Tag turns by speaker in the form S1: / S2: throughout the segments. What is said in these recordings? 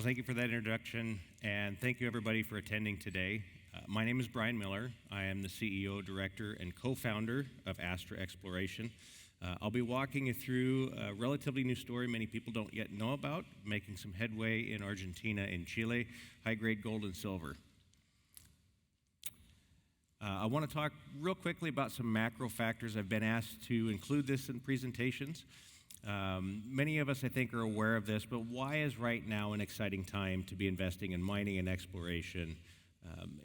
S1: Well, thank you for that introduction, and thank you everybody for attending today. My name is Brian Miller. I am the CEO, Director, and Co-Founder of Astra Exploration. I'll be walking you through a relatively new story many people don't yet know about, making some headway in Argentina and Chile, high-grade gold and silver. I want to talk real quickly about some macro factors. I've been asked to include this in presentations. Many of us, I think, are aware of this, but why is right now an exciting time to be investing in mining and exploration,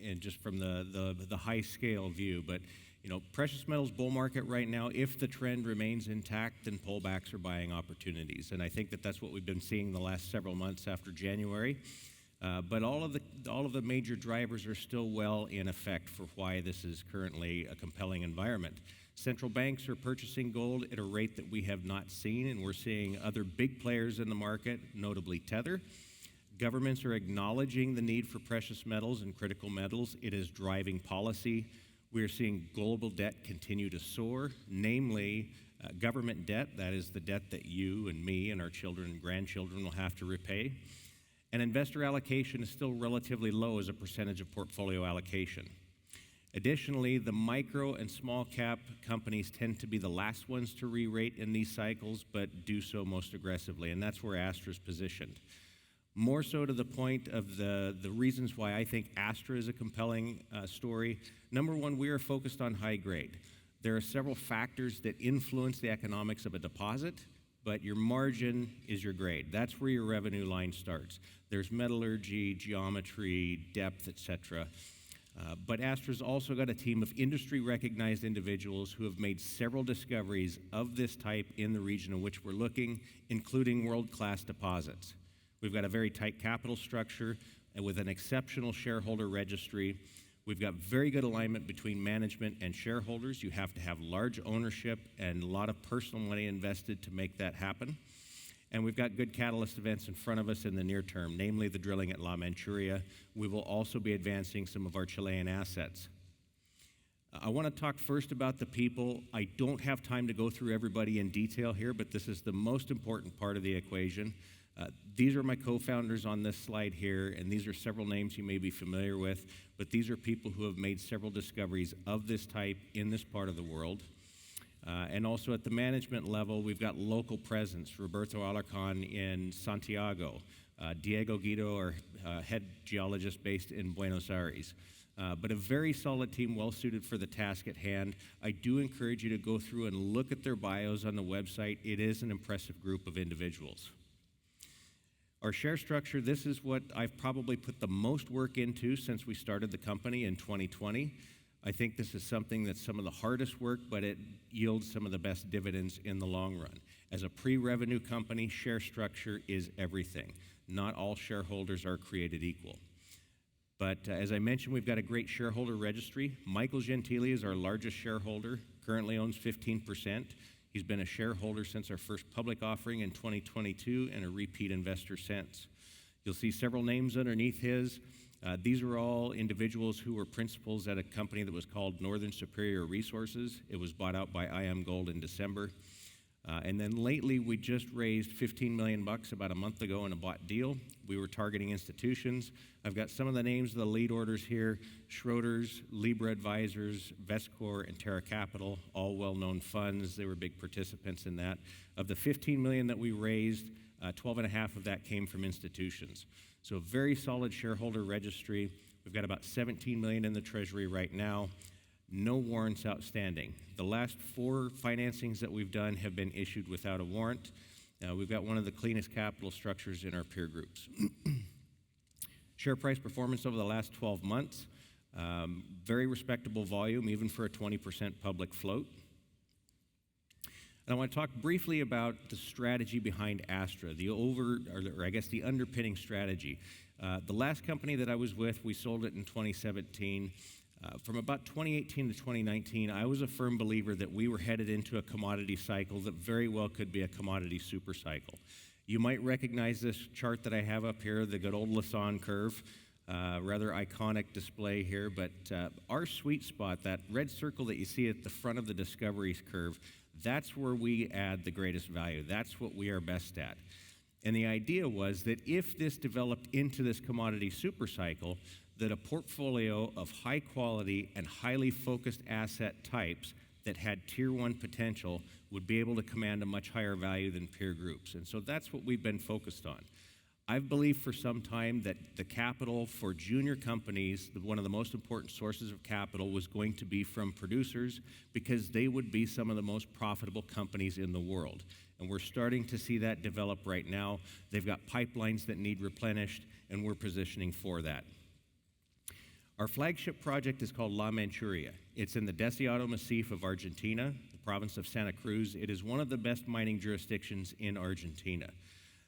S1: and just from the high-scale view? But, you know, precious metals bull market right now, if the trend remains intact, then pullbacks are buying opportunities. And I think that that's what we've been seeing the last several months after January. But all of the major drivers are still well in effect for why this is currently a compelling environment. Central banks are purchasing gold at a rate that we have not seen, and we're seeing other big players in the market, notably Tether. Governments are acknowledging the need for precious metals and critical metals. It is driving policy. We are seeing global debt continue to soar, namely government debt, that is the debt that you and me and our children and grandchildren will have to repay. And investor allocation is still relatively low as a percentage of portfolio allocation. Additionally, the micro and small cap companies tend to be the last ones to re-rate in these cycles, but do so most aggressively, and that's where Astra is positioned. More so to the point of the reasons why I think Astra is a compelling story. Number one, we are focused on high grade. There are several factors that influence the economics of a deposit, but your margin is your grade. That's where your revenue line starts. There's metallurgy, geometry, depth, etc. But Astra's also got a team of industry-recognized individuals who have made several discoveries of this type in the region in which we're looking, including world-class deposits. We've got a very tight capital structure and with an exceptional shareholder registry. We've got very good alignment between management and shareholders. You have to have large ownership and a lot of personal money invested to make that happen. And we've got good catalyst events in front of us in the near term, namely the drilling at La Manchuria. We will also be advancing some of our Chilean assets. I want to talk first about the people. I don't have time to go through everybody in detail here, but this is the most important part of the equation. These are my co-founders on this slide here, and these are several names you may be familiar with, but these are people who have made several discoveries of this type in this part of the world. And also at the management level, we've got local presence. Roberto Alarcon in Santiago, Diego Guido, our head geologist based in Buenos Aires. But a very solid team, well suited for the task at hand. I do encourage you to go through and look at their bios on the website. It is an impressive group of individuals. Our share structure, this is what I've probably put the most work into since we started the company in 2020. I think this is something that's some of the hardest work, but it yields some of the best dividends in the long run. As a pre-revenue company, share structure is everything. Not all shareholders are created equal. But as I mentioned, we've got a great shareholder registry. Michael Gentili is our largest shareholder, currently owns 15%. He's been a shareholder since our first public offering in 2022 and a repeat investor since. You'll see several names underneath his. These are all individuals who were principals at a company that was called Northern Superior Resources. It was bought out by IM Gold in December. And then lately, we just raised $15 million about a month ago in a bought deal. We were targeting institutions. I've got some of the names of the lead orders here: Schroders, Libra Advisors, Vescor, and Terra Capital, all well-known funds. They were big participants in that. Of the $15 million that we raised, 12.5 of that came from institutions. So a very solid shareholder registry. We've got about $17 million in the treasury right now. No warrants outstanding. The last 4 financings that we've done have been issued without a warrant. We've got one of the cleanest capital structures in our peer groups. Share price performance over the last 12 months, very respectable volume, even for a 20% public float. And I want to talk briefly about the strategy behind Astra, the underpinning strategy. The last company that I was with, we sold it in 2017. From about 2018 to 2019, I was a firm believer that we were headed into a commodity cycle that very well could be a commodity super cycle. You might recognize this chart that I have up here, the good old Lassonde curve, rather iconic display here, but our sweet spot, that red circle that you see at the front of the discoveries curve, that's where we add the greatest value. That's what we are best at. And the idea was that if this developed into this commodity supercycle, that a portfolio of high quality and highly focused asset types that had tier one potential would be able to command a much higher value than peer groups. And so that's what we've been focused on. I've believed for some time that the capital for junior companies, one of the most important sources of capital, was going to be from producers because they would be some of the most profitable companies in the world. And we're starting to see that develop right now. They've got pipelines that need replenished, and we're positioning for that. Our flagship project is called La Manchuria. It's in the Deseado Massif of Argentina, the province of Santa Cruz. It is one of the best mining jurisdictions in Argentina.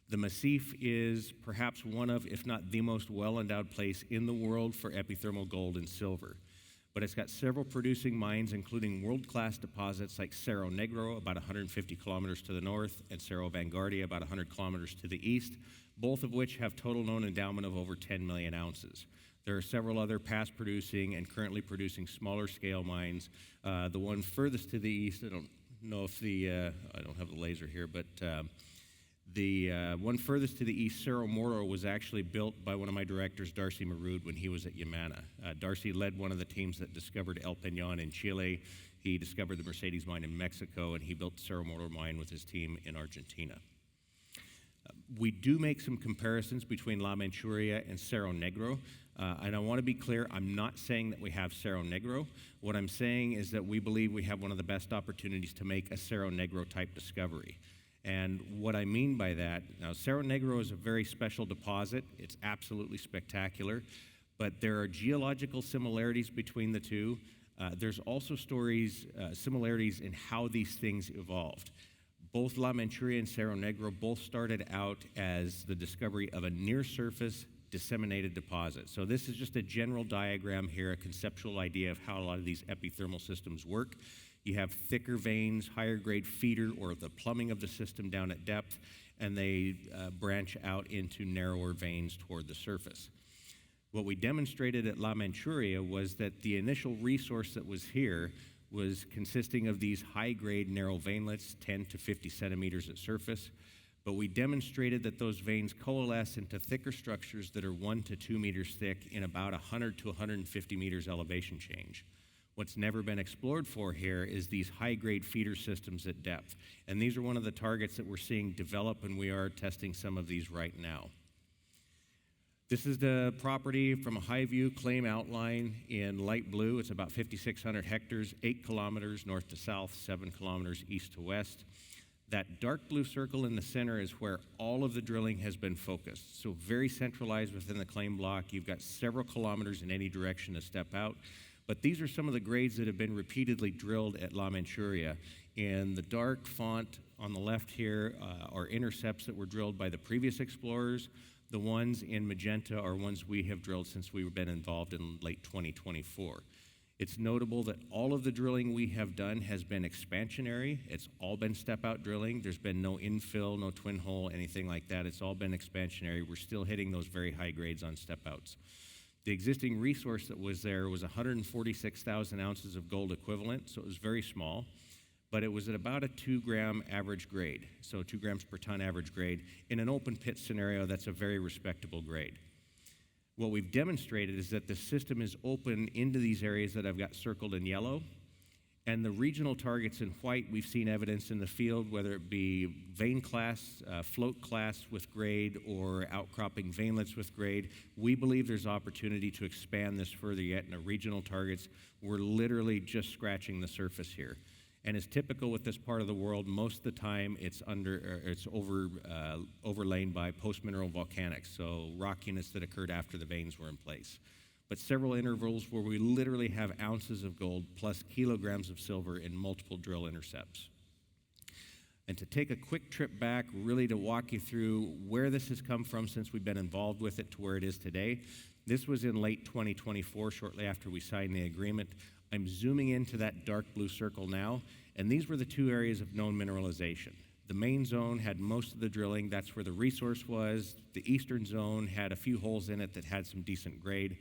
S1: The Massif is perhaps one of, if not the most well-endowed place in the world for epithermal gold and silver. But it's got several producing mines, including world-class deposits like Cerro Negro, about 150 kilometers to the north, and Cerro Vanguardia, about 100 kilometers to the east, both of which have total known endowment of over 10 million ounces. There are several other past producing and currently producing smaller scale mines. The one furthest to the east, I don't know if I don't have the laser here, but the one furthest to the east, Cerro Moro, was actually built by one of my directors, Darcy Marood, when he was at Yamana. Darcy led one of the teams that discovered El Peñón in Chile. He discovered the Mercedes mine in Mexico, and he built the Cerro Moro mine with his team in Argentina. We do make some comparisons between La Manchuria and Cerro Negro. And I want to be clear, I'm not saying that we have Cerro Negro. What I'm saying is that we believe we have one of the best opportunities to make a Cerro Negro type discovery. And what I mean by that, now Cerro Negro is a very special deposit. It's absolutely spectacular, but there are geological similarities between the two. There's also similarities in how these things evolved. Both La Manchuria and Cerro Negro both started out as the discovery of a near-surface disseminated deposit. So this is just a general diagram here, a conceptual idea of how a lot of these epithermal systems work. You have thicker veins, higher grade feeder, or the plumbing of the system down at depth, and they branch out into narrower veins toward the surface. What we demonstrated at La Manchuria was that the initial resource that was here was consisting of these high-grade narrow veinlets, 10 to 50 centimeters at surface, but we demonstrated that those veins coalesce into thicker structures that are 1 to 2 meters thick in about 100 to 150 meters elevation change. What's never been explored for here is these high-grade feeder systems at depth, and these are one of the targets that we're seeing develop, and we are testing some of these right now. This is the property from a high view claim outline in light blue. It's about 5,600 hectares, 8 kilometers north to south, 7 kilometers east to west. That dark blue circle in the center is where all of the drilling has been focused. So very centralized within the claim block. You've got several kilometers in any direction to step out. But these are some of the grades that have been repeatedly drilled at La Manchuria. In the dark font on the left here are intercepts that were drilled by the previous explorers. The ones in magenta are ones we have drilled since we've been involved in late 2024. It's notable that all of the drilling we have done has been expansionary. It's all been step-out drilling. There's been no infill, no twin hole, anything like that. It's all been expansionary. We're still hitting those very high grades on step-outs. The existing resource that was there was 146,000 ounces of gold equivalent, so it was very small, but it was at about a 2-gram average grade, so 2 grams per ton average grade. In an open pit scenario, that's a very respectable grade. What we've demonstrated is that the system is open into these areas that I've got circled in yellow, and the regional targets in white, we've seen evidence in the field, whether it be vein class, float class with grade, or outcropping veinlets with grade. We believe there's opportunity to expand this further yet in the regional targets. We're literally just scratching the surface here. And as typical with this part of the world, most of the time it's overlain by post-mineral volcanics, so rock units that occurred after the veins were in place. But several intervals where we literally have ounces of gold plus kilograms of silver in multiple drill intercepts. And to take a quick trip back, really to walk you through where this has come from since we've been involved with it to where it is today. This was in late 2024, shortly after we signed the agreement. I'm zooming into that dark blue circle now, and these were the 2 areas of known mineralization. The main zone had most of the drilling. That's where the resource was. The eastern zone had a few holes in it that had some decent grade,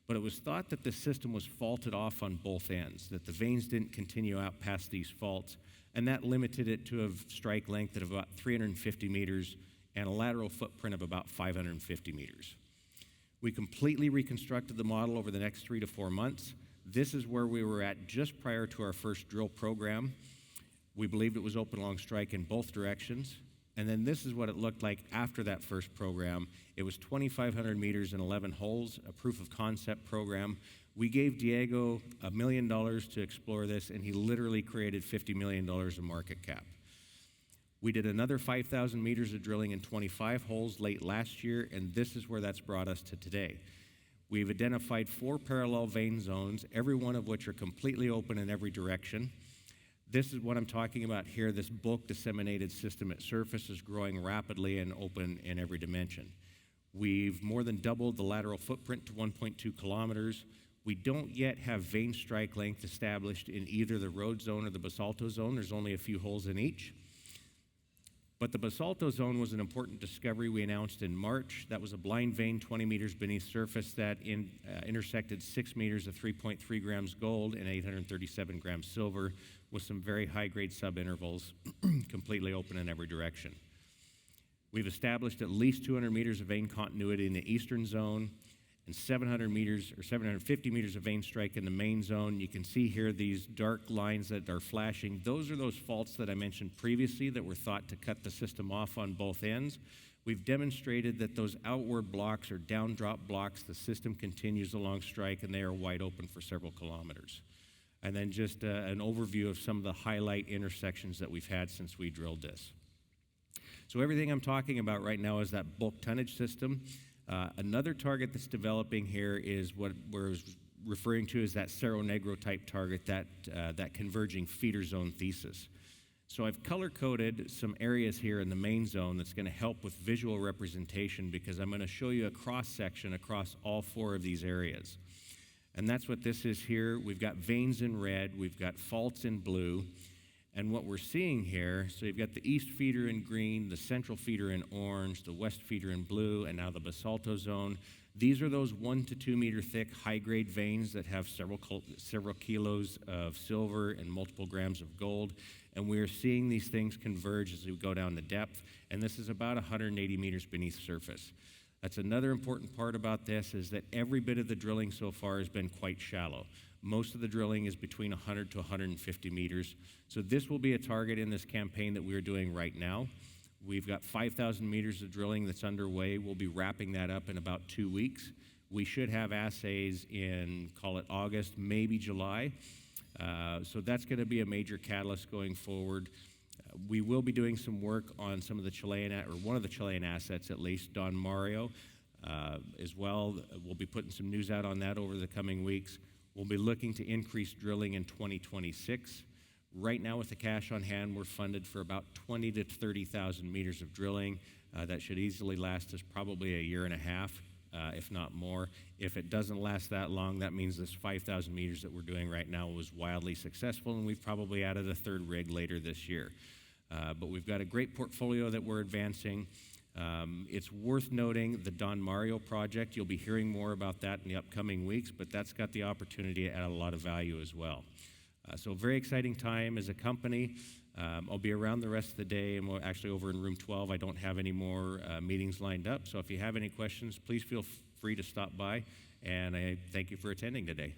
S1: but it was thought that the system was faulted off on both ends, that the veins didn't continue out past these faults, and that limited it to a strike length of about 350 meters and a lateral footprint of about 550 meters. We completely reconstructed the model over the next 3 to 4 months. This is where we were at just prior to our first drill program. We believed it was open along strike in both directions. And then this is what it looked like after that first program. It was 2,500 meters and 11 holes, a proof of concept program. We gave Diego $1 million to explore this, and he literally created $50 million of market cap. We did another 5,000 meters of drilling in 25 holes late last year, and this is where that's brought us to today. We've identified 4 parallel vein zones, every one of which are completely open in every direction. This is what I'm talking about here. This bulk disseminated system at surface is growing rapidly and open in every dimension. We've more than doubled the lateral footprint to 1.2 kilometers. We don't yet have vein strike length established in either the road zone or the basalto zone. There's only a few holes in each. But the basalto zone was an important discovery we announced in March. That was a blind vein 20 meters beneath surface that intersected 6 meters of 3.3 grams gold and 837 grams silver with some very high-grade subintervals, completely open in every direction. We've established at least 200 meters of vein continuity in the eastern zone and 700 meters or 750 meters of vein strike in the main zone. You can see here these dark lines that are flashing. Those are those faults that I mentioned previously that were thought to cut the system off on both ends. We've demonstrated that those outward blocks are down drop blocks. The system continues along strike, and they are wide open for several kilometers. And then just an overview of some of the highlight intersections that we've had since we drilled this. So everything I'm talking about right now is that bulk tonnage system. Another target that's developing here is what we're referring to as that Cerro Negro type target, that converging feeder zone thesis. So I've color-coded some areas here in the main zone that's going to help with visual representation because I'm going to show you a cross-section across all 4 of these areas. And that's what this is here. We've got veins in red, we've got faults in blue, and what we're seeing here, so you've got the east feeder in green, the central feeder in orange, the west feeder in blue, and now the basalto zone. These are those 1 to 2 meter thick high-grade veins that have several kilos of silver and multiple grams of gold, and we are seeing these things converge as we go down to depth, and this is about 180 meters beneath surface. That's another important part about this is that every bit of the drilling so far has been quite shallow. Most of the drilling is between 100 to 150 meters. So this will be a target in this campaign that we're doing right now. We've got 5,000 meters of drilling that's underway. We'll be wrapping that up in about 2 weeks. We should have assays in, call it August, maybe July. So that's going to be a major catalyst going forward. We will be doing some work on some of the Chilean, or one of the Chilean assets at least, Don Mario, as well. We'll be putting some news out on that over the coming weeks. We'll be looking to increase drilling in 2026. Right now, with the cash on hand, we're funded for about 20 to 30,000 meters of drilling. That should easily last us probably a year and a half, if not more. If it doesn't last that long, that means this 5,000 meters that we're doing right now was wildly successful, and we've probably added a 3rd rig later this year. But we've got a great portfolio that we're advancing. It's worth noting the Don Mario project. You'll be hearing more about that in the upcoming weeks, but that's got the opportunity to add a lot of value as well. So very exciting time as a company. I'll be around the rest of the day, and we're actually over in room 12. I don't have any more meetings lined up, so if you have any questions, please feel free to stop by, and I thank you for attending today.